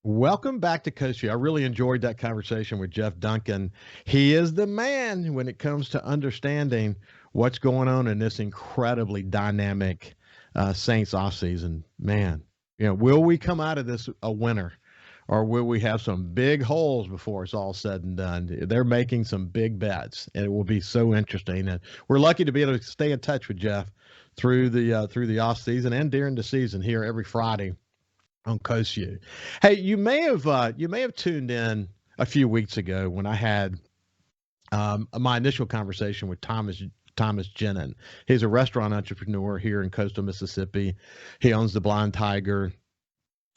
Welcome back to Coast View. I really enjoyed that conversation with Jeff Duncan. He is the man when it comes to understanding what's going on in this incredibly dynamic Saints offseason. Man, will we come out of this a winner? Or will we have some big holes before it's all said and done? They're making some big bets, and it will be so interesting. And we're lucky to be able to stay in touch with Jeff through the off season and during the season here every Friday on Coast View. Hey, you may have tuned in a few weeks ago when I had my initial conversation with Thomas Genin. He's a restaurant entrepreneur here in coastal Mississippi. He owns the Blind Tiger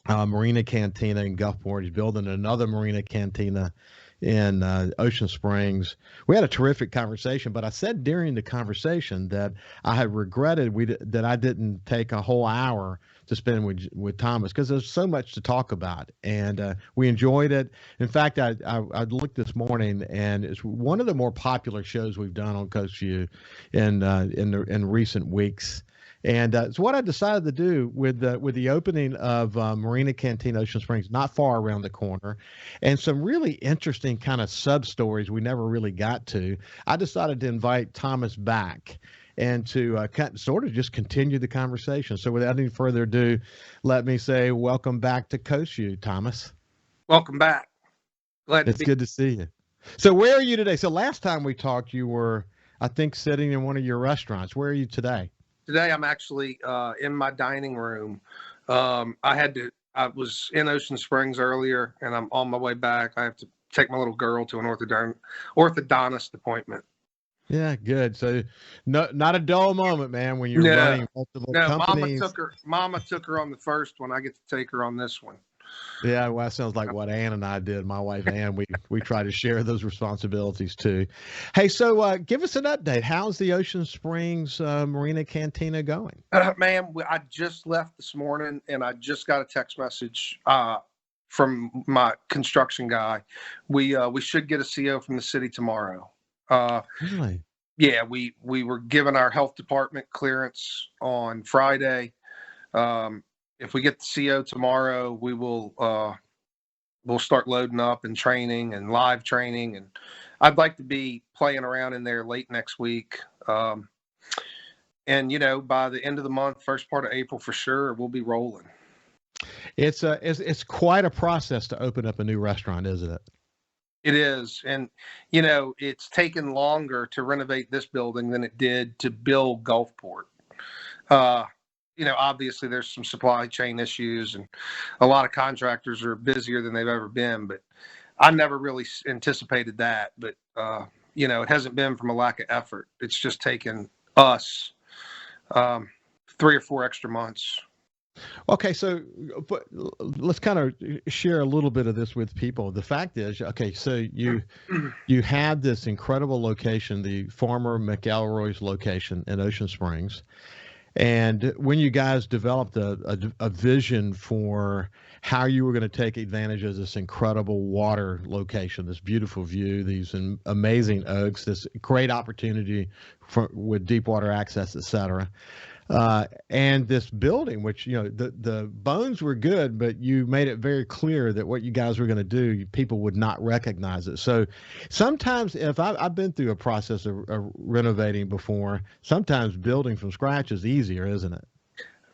Marina Cantina in Gulfport. He's building another Marina Cantina in Ocean Springs. We had a terrific conversation, but I said during the conversation that I had regretted that I didn't take a whole hour to spend with Thomas because there's so much to talk about, and we enjoyed it. In fact, I looked this morning, and it's one of the more popular shows we've done on Coast View in recent weeks. And it's what I decided to do with the opening of Marina Cantina Ocean Springs, not far around the corner, and some really interesting kind of sub stories we never really got to. I decided to invite Thomas back and to sort of just continue the conversation. So without any further ado, let me say welcome back to Coast View, Thomas. Welcome back. It's good to see you. So where are you today? So last time we talked, you were, I think, sitting in one of your restaurants. Where are you today? Today I'm actually in my dining room. I was in Ocean Springs earlier, and I'm on my way back. I have to take my little girl to an orthodontist appointment. Yeah, good. So not a dull moment, man, when you're running multiple companies. Mama took her on the first one. I get to take her on this one. Yeah, well, that sounds like what Ann and I did. My wife Ann, we try to share those responsibilities too. Hey, so give us an update. How's the Ocean Springs Marina Cantina going? Man, I just left this morning, and I just got a text message from my construction guy. We should get a CO from the city tomorrow. Really? Yeah, we were given our health department clearance on Friday. If we get the CO tomorrow, we'll start loading up and training and live training, and I'd like to be playing around in there late next week. And by the end of the month, first part of April for sure, we'll be rolling. It's quite a process to open up a new restaurant, isn't it? It is. And, it's taken longer to renovate this building than it did to build Gulfport. Obviously there's some supply chain issues, and a lot of contractors are busier than they've ever been, but I never really anticipated that. But, it hasn't been from a lack of effort. It's just taken us 3 or 4 extra months. Okay, so but let's kind of share a little bit of this with people. The fact is, okay, so you had this incredible location, the former McElroy's location in Ocean Springs, and when you guys developed a vision for how you were going to take advantage of this incredible water location, this beautiful view, these amazing oaks, this great opportunity with deep water access, et cetera. And this building, which, the bones were good, but you made it very clear that what you guys were going to do, people would not recognize it. So sometimes if I've been through a process of renovating before, sometimes building from scratch is easier, isn't it?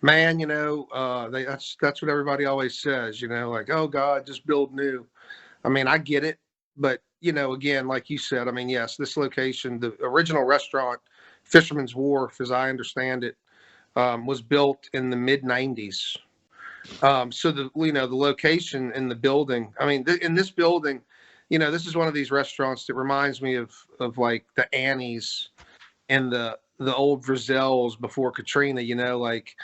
Man, that's what everybody always says, like, oh God, just build new. I mean, I get it, but again, like you said, I mean, yes, this location, the original restaurant, Fisherman's Wharf, as I understand it, was built in the mid 90s. So the location in the building, I mean, in this building, this is one of these restaurants that reminds me of like the Annie's and the old Brazils before Katrina, like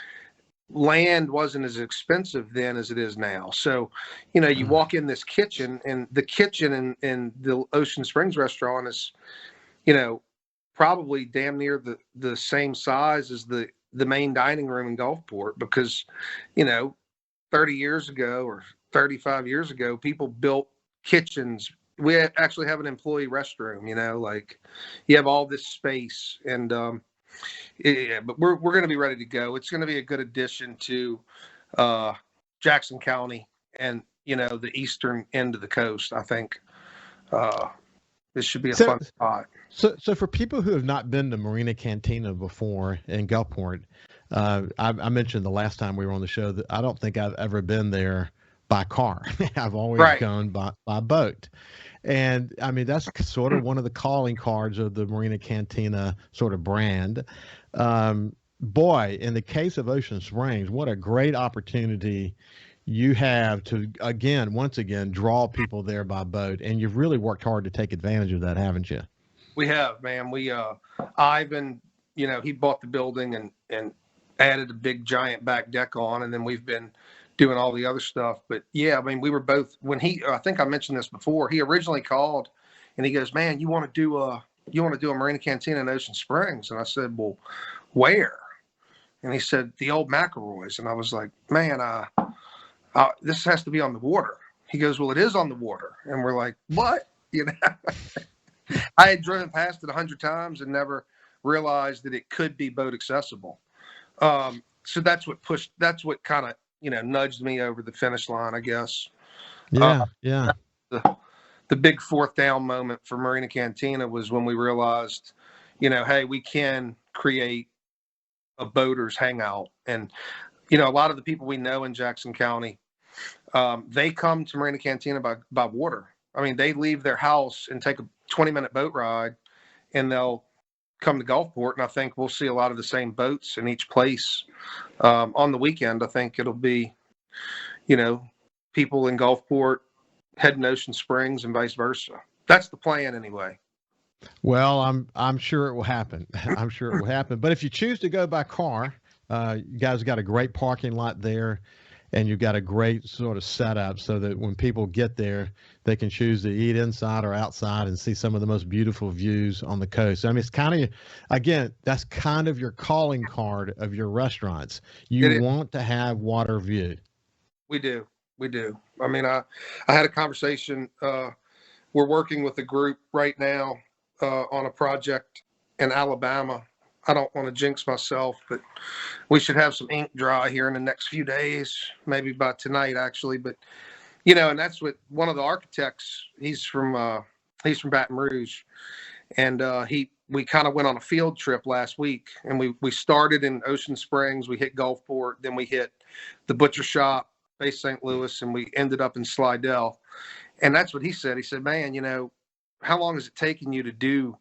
land wasn't as expensive then as it is now. So, you walk in this kitchen, and the kitchen in the Ocean Springs restaurant is, probably damn near the same size as the main dining room in Gulfport, because 30 years ago or 35 years ago, people built kitchens. We actually have an employee restroom, like you have all this space, and but we're going to be ready to go. It's going to be a good addition to Jackson County, and the eastern end of the coast. I think this should be a So, fun spot. so for people who have not been to Marina Cantina before in Gulfport, I mentioned the last time we were on the show that I don't think I've ever been there by car. I've always Right. gone by boat. And I mean, that's sort of one of the calling cards of the Marina Cantina sort of brand. Boy, in the case of Ocean Springs, what a great opportunity you have to, once again, draw people there by boat. And you've really worked hard to take advantage of that, haven't you? We have, man. Ivan, he bought the building and added a big giant back deck on, and then we've been doing all the other stuff. But yeah, I mean, we were both, I think I mentioned this before, he originally called and he goes, man, you want to do a Marina Cantina in Ocean Springs? And I said, well, where? And he said, the old McElroy's. And I was like, man, this has to be on the water. He goes, well, it is on the water. And we're like, what? I had driven past it 100 times and never realized that it could be boat accessible. So that's what kind of, nudged me over the finish line, I guess. Yeah. Yeah. The big fourth down moment for Marina Cantina was when we realized, hey, we can create a boaters hangout. And, a lot of the people we know in Jackson County, they come to Marina Cantina by water. I mean, they leave their house and take a 20-minute boat ride, and they'll come to Gulfport. And I think we'll see a lot of the same boats in each place. On the weekend, I think it'll be, people in Gulfport heading Ocean Springs and vice versa. That's the plan anyway. Well, I'm sure it will happen. I'm sure it will happen. But if you choose to go by car, you guys got a great parking lot there, and you've got a great sort of setup so that when people get there, they can choose to eat inside or outside and see some of the most beautiful views on the coast. I mean, it's kind of, again, that's kind of your calling card of your restaurants. You want to have water view. We do. I mean, I had a conversation. We're working with a group right now on a project in Alabama. I don't want to jinx myself, but we should have some ink dry here in the next few days, maybe by tonight, actually. But, and that's what one of the architects, he's from Baton Rouge. And we kind of went on a field trip last week, and we started in Ocean Springs. We hit Gulfport, then we hit the butcher shop, Bay St. Louis, and we ended up in Slidell. And that's what he said. He said, man, how long is it taking you to do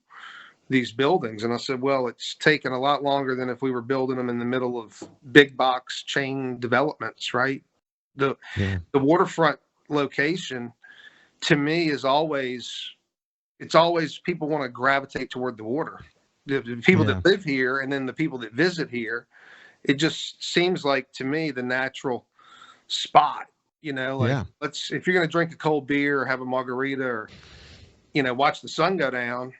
these buildings? And I said, well, it's taken a lot longer than if we were building them in the middle of big box chain developments, right? The waterfront location to me is always people want to gravitate toward the water. The people that live here and then the people that visit here, it just seems like to me the natural spot, if you're going to drink a cold beer or have a margarita or, watch the sun go down,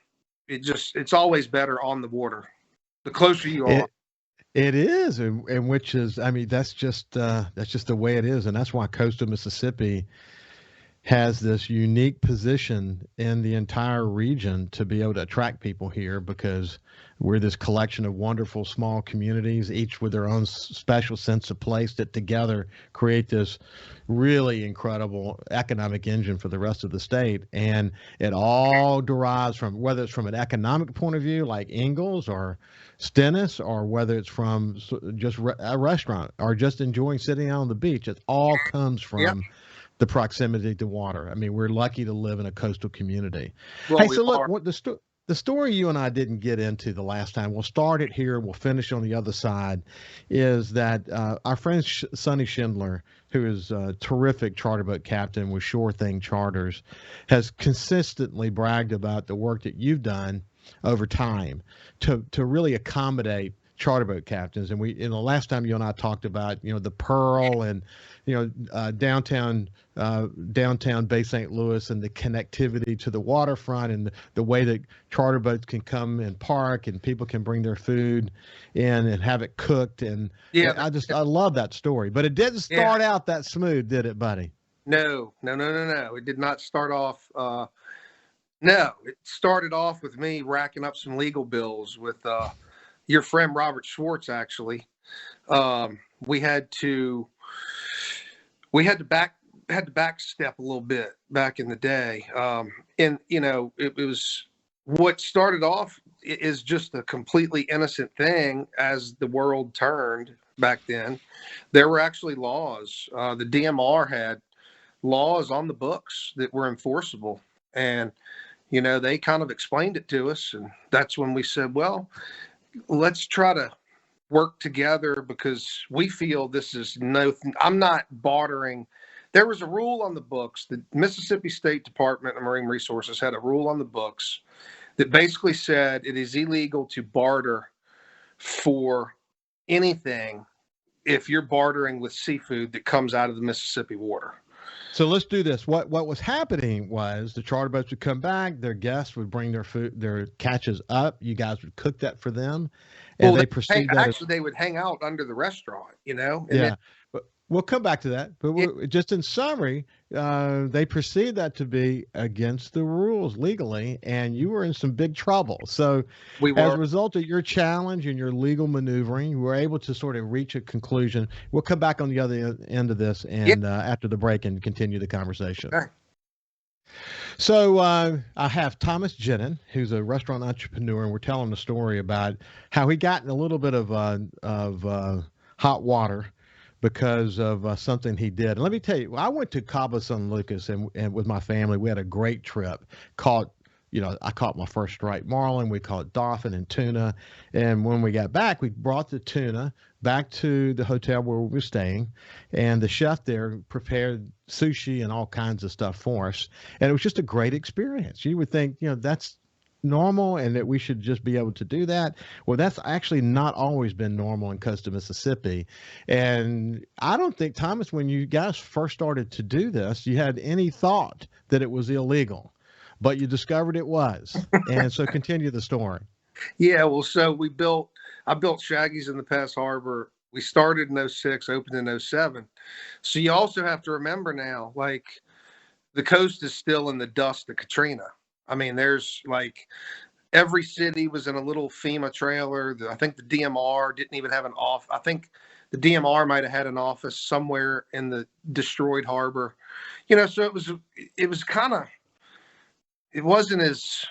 it's always better on the water. The closer you are. It is, and which is, I mean, that's just the way it is, and that's why coastal Mississippi has this unique position in the entire region to be able to attract people here, because we're this collection of wonderful small communities, each with their own special sense of place, that together create this really incredible economic engine for the rest of the state. And it all derives from, whether it's from an economic point of view like Ingalls or Stennis, or whether it's from just a restaurant or just enjoying sitting out on the beach, it all comes from the proximity to water. I mean, we're lucky to live in a coastal community. Well, hey, so look, what the story you and I didn't get into the last time, we'll start it here, we'll finish on the other side, is that our friend Sonny Schindler, who is a terrific charter boat captain with Sure Thing Charters, has consistently bragged about the work that you've done over time to really accommodate charter boat captains. And in the last time you and I talked about, the Pearl and, downtown Bay St. Louis and the connectivity to the waterfront and the way that charter boats can come and park and people can bring their food in and have it cooked. And I love that story, but it didn't start out that smooth, did it, buddy? No. It did not start off. No, it started off with me racking up some legal bills with your friend Robert Schwartz. Actually, we had to had to backstep a little bit back in the day. And, it was what started off is just a completely innocent thing. As the world turned back then, there were actually laws. The DMR had laws on the books that were enforceable. And, they kind of explained it to us. And that's when we said, well, let's try to work together, because we feel this is I'm not bartering. There was a rule on the books. The Mississippi State Department of Marine Resources had a rule on the books that basically said it is illegal to barter for anything if you're bartering with seafood that comes out of the Mississippi water. So let's do this. What was happening was the charter boats would come back, their guests would bring their food, their catches up. You guys would cook that for them, and they proceed. They would hang out under the restaurant, And yeah. But we'll come back to that. But just in summary, they perceived that to be against the rules legally, and you were in some big trouble. So as a result of your challenge and your legal maneuvering, you were able to sort of reach a conclusion. We'll come back on the other end of this and after the break and continue the conversation. Okay. So I have Thomas Genin, who's a restaurant entrepreneur, and we're telling a story about how he got in a little bit of hot water because of something he did. And let me tell you, I went to Cabo San Lucas and with my family. We had a great trip. I caught my first striped marlin. We caught dolphin and tuna. And when we got back, we brought the tuna back to the hotel where we were staying. And the chef there prepared sushi and all kinds of stuff for us. And it was just a great experience. You would think, that's normal and that we should just be able to do that. Well, that's actually not always been normal in coastal Mississippi. And I don't think, Thomas, when you guys first started to do this, you had any thought that it was illegal. But you discovered it was. And so continue the story. Yeah, well, so I built Shaggy's in the Pass Harbor. We started in 06, opened in 07. So you also have to remember now, like, the coast is still in the dust of Katrina. I mean, there's every city was in a little FEMA trailer. I think the DMR didn't even have an office. I think the DMR might have had an office somewhere in the destroyed harbor. So it was kind of, it wasn't as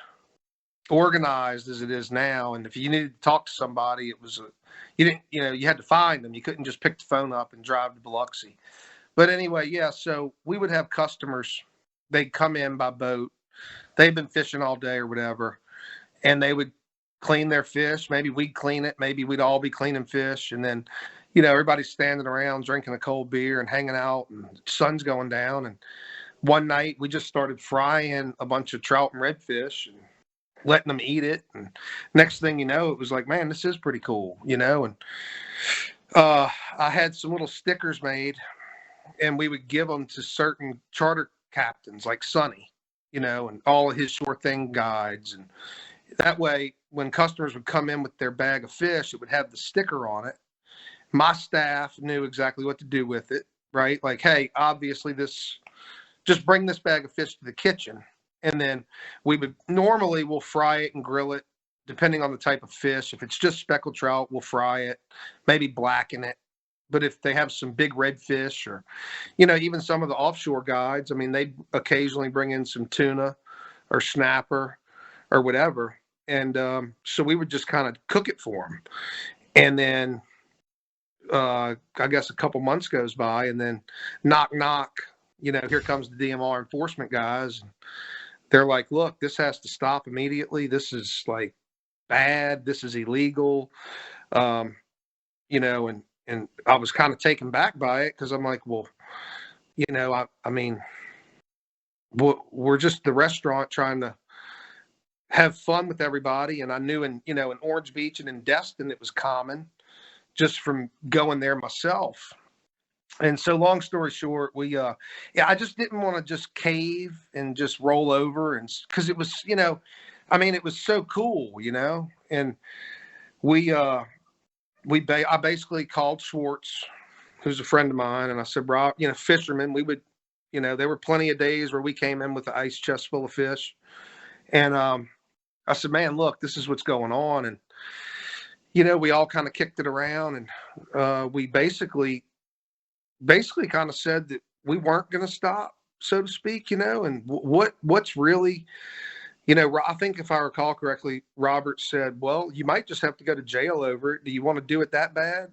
organized as it is now. And if you needed to talk to somebody, you had to find them. You couldn't just pick the phone up and drive to Biloxi. But anyway, so we would have customers. They'd come in by boat. They'd been fishing all day or whatever, and they would clean their fish. Maybe we'd clean it. Maybe we'd all be cleaning fish. And then, everybody's standing around drinking a cold beer and hanging out, and the sun's going down. And one night we just started frying a bunch of trout and redfish and letting them eat it. And next thing you know, it was like, man, this is pretty cool, And I had some little stickers made, and we would give them to certain charter captains like Sonny, and all of his shore thing guides. And that way, when customers would come in with their bag of fish, it would have the sticker on it. My staff knew exactly what to do with it, right? Like, hey, obviously just bring this bag of fish to the kitchen. And then we'll fry it and grill it, depending on the type of fish. If it's just speckled trout, we'll fry it, maybe blacken it. But if they have some big redfish or, even some of the offshore guides, I mean, they occasionally bring in some tuna or snapper or whatever. And so we would just kind of cook it for them. And then I guess a couple months goes by, and then knock, here comes the DMR enforcement guys. They're like, look, this has to stop immediately. This is bad. This is illegal. And I was kind of taken back by it, because I'm like, well, I mean, we're just the restaurant trying to have fun with everybody. And I knew in Orange Beach and in Destin, it was common just from going there myself. And so long story short, I just didn't want to just cave and just roll over. And because it was, it was so cool, and I basically called Schwartz, who's a friend of mine, and I said, Rob, fishermen, we would, there were plenty of days where we came in with an ice chest full of fish. And I said, man, look, this is what's going on. And, we all kind of kicked it around, and we basically kind of said that we weren't going to stop, so to speak, and what's really, I think if I recall correctly, Robert said, well, you might just have to go to jail over it. Do you want to do it that bad?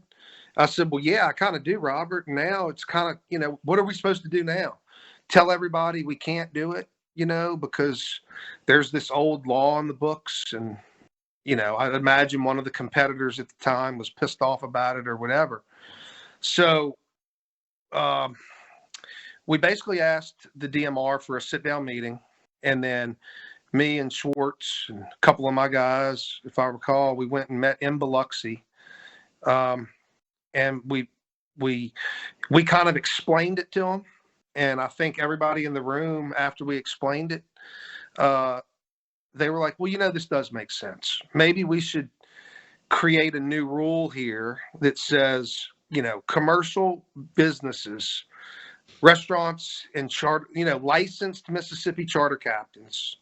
I said, well, yeah, I kind of do, Robert. And now it's kind of, what are we supposed to do now? Tell everybody we can't do it, because there's this old law in the books. And, I'd imagine one of the competitors at the time was pissed off about it or whatever. So we basically asked the DMR for a sit-down meeting. And then me and Schwartz and a couple of my guys, if I recall, we went and met in Biloxi. And we kind of explained it to them. And I think everybody in the room, after we explained it, they were like, well, this does make sense. Maybe we should create a new rule here that says, commercial businesses, restaurants and charter, licensed Mississippi charter captains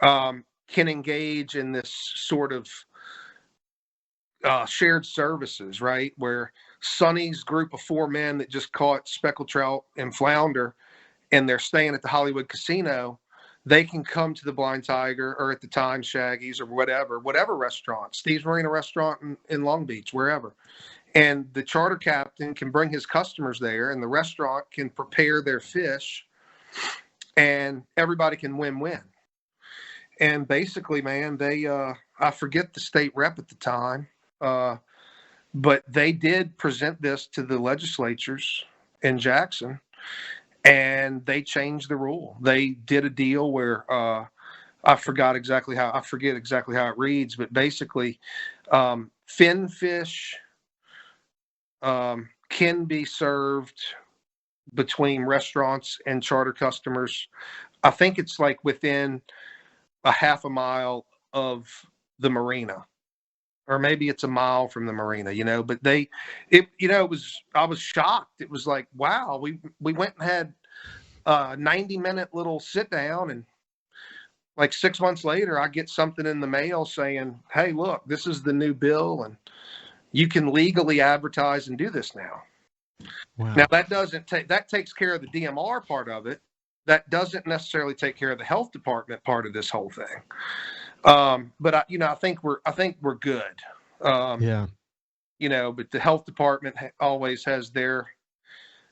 can engage in this sort of shared services, right? Where Sonny's group of 4 men that just caught speckled trout and flounder, and they're staying at the Hollywood Casino, they can come to the Blind Tiger, or at the time Shaggy's, or whatever restaurant, Steve's Marina Restaurant in Long Beach, wherever. And the charter captain can bring his customers there, and the restaurant can prepare their fish, and everybody can win-win. And basically, man, they, I forget the state rep at the time, but they did present this to the legislatures in Jackson, and they changed the rule. They did a deal where I forget exactly how it reads, but basically, fin fish can be served between restaurants and charter customers. I think it's like within a half a mile of the marina, or maybe it's a mile from the marina, but I was shocked. It was like, wow, we went and had a 90-minute little sit down, and like 6 months later, I get something in the mail saying, hey, look, this is the new bill, and you can legally advertise and do this now. Wow. Now that takes care of the DMR part of it. That doesn't necessarily take care of the health department part of this whole thing. But I think we're good. Yeah. But the health department always has their,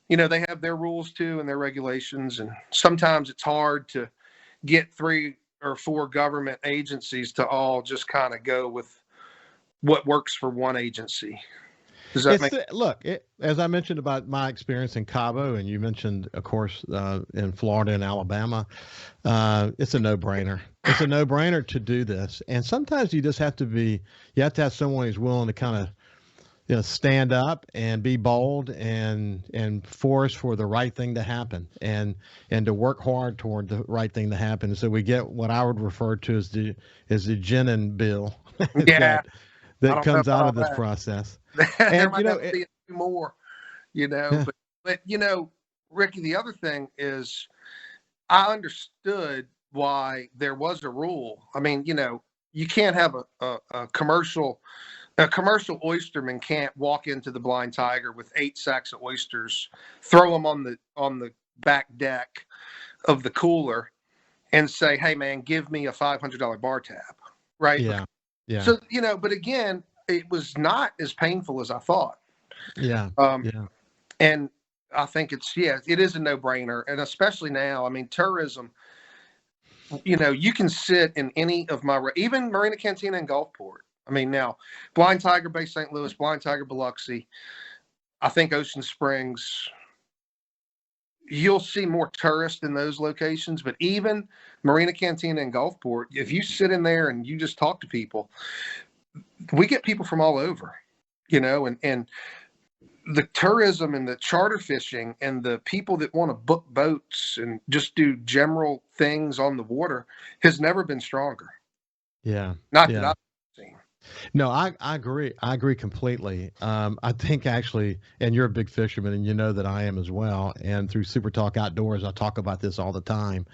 they have their rules too and their regulations. And sometimes it's hard to get 3 or 4 government agencies to all just kind of go with what works for one agency. Look, as I mentioned about my experience in Cabo, and you mentioned, of course, in Florida and Alabama, it's a no-brainer. It's a no-brainer to do this. And sometimes you just have to have someone who's willing to kind of, stand up and be bold and force for the right thing to happen, and to work hard toward the right thing to happen. So we get what I would refer to as the Genin bill. Yeah. that comes out of this process. There might have to be more, but Ricky, the other thing is I understood why there was a rule. I mean, you can't have a commercial oysterman can't walk into the Blind Tiger with 8 sacks of oysters, throw them on the back deck of the cooler, and say, hey man, give me a $500 bar tab. Right. Yeah. Yeah. So, but again, it was not as painful as I thought. Yeah. And I think it is a no-brainer. And especially now, I mean, tourism, you can sit in any of even Marina Cantina and Gulfport. I mean, now Blind Tiger Bay St. Louis, Blind Tiger Biloxi, I think Ocean Springs, you'll see more tourists in those locations, but even Marina Cantina and Gulfport, if you sit in there and you just talk to people, we get people from all over, and the tourism and the charter fishing and the people that want to book boats and just do general things on the water has never been stronger. Yeah. Not that I've seen. No, I agree. I agree completely. I think actually, and you're a big fisherman, and you know that I am as well. And through Super Talk Outdoors, I talk about this all the time,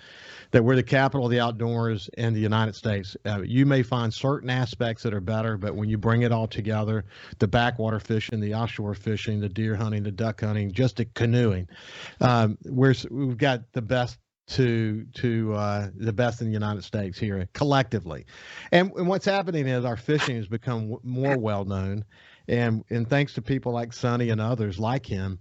that we're the capital of the outdoors in the United States. You may find certain aspects that are better, but when you bring it all together, the backwater fishing, the offshore fishing, the deer hunting, the duck hunting, just the canoeing, we've got the best the best in the United States here collectively. And what's happening is our fishing has become more well known, and thanks to people like Sonny and others like him,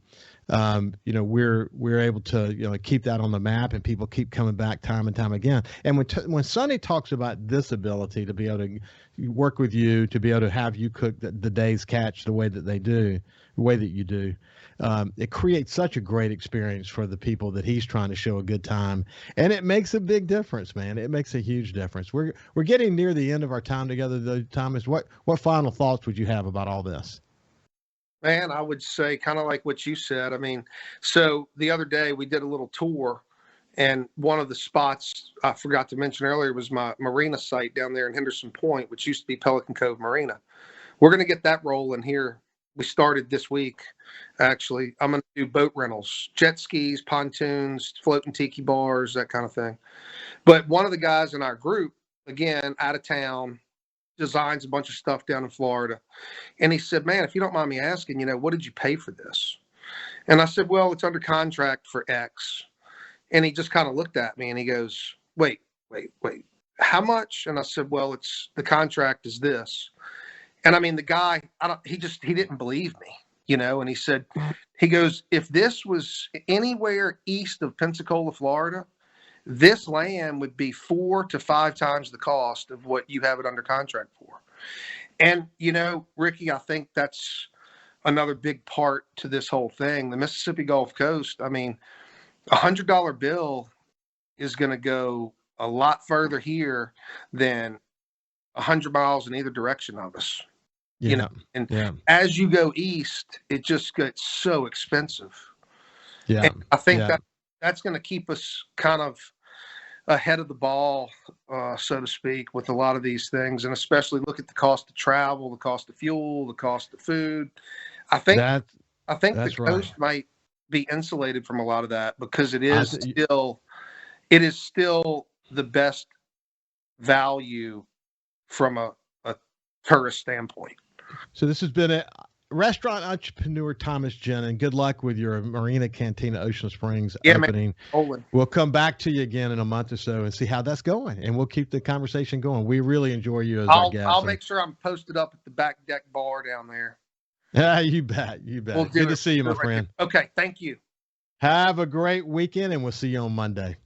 we're able to keep that on the map, and people keep coming back time and time again. And when Sonny talks about this ability to be able to work with you, to be able to have you cook the day's catch the way that they do, the way that you do, it creates such a great experience for the people that he's trying to show a good time, and it makes a big difference, man. It makes a huge difference. We're getting near the end of our time together, though. Thomas, what final thoughts would you have about all this? Man, I would say kind of like what you said. I mean, so the other day we did a little tour, and one of the spots I forgot to mention earlier was my marina site down there in Henderson Point, which used to be Pelican Cove Marina. We're going to get that rolling here. We started this week, actually. I'm going to do boat rentals, jet skis, pontoons, floating tiki bars, that kind of thing. But one of the guys in our group, again, out of town, designs a bunch of stuff down in Florida. And he said, man, if you don't mind me asking, what did you pay for this? And I said, well, it's under contract for X. And he just kind of looked at me and he goes, wait, how much? And I said, well, the contract is this. And I mean, the guy, he didn't believe me, and he goes, if this was anywhere east of Pensacola, Florida, this land would be 4 to 5 times the cost of what you have it under contract for. And, Ricky, I think that's another big part to this whole thing. The Mississippi Gulf Coast, I mean, $100 bill is going to go a lot further here than 100 miles in either direction of us. Yeah. As you go east, it just gets so expensive. Yeah. And I think that's going to keep us kind of ahead of the ball, so to speak, with a lot of these things, and especially look at the cost of travel, the cost of fuel, the cost of food. I think the coast might be insulated from a lot of that because it is still the best value from a tourist standpoint. So this has been a restaurant entrepreneur, Thomas Genin. Good luck with your Marina Cantina Ocean Springs opening. Man. We'll come back to you again in a month or so and see how that's going, and we'll keep the conversation going. We really enjoy you as our guest. I'll make sure I'm posted up at the back deck bar down there. Yeah, you bet. Good to see you, my friend. Okay, thank you. Have a great weekend, and we'll see you on Monday.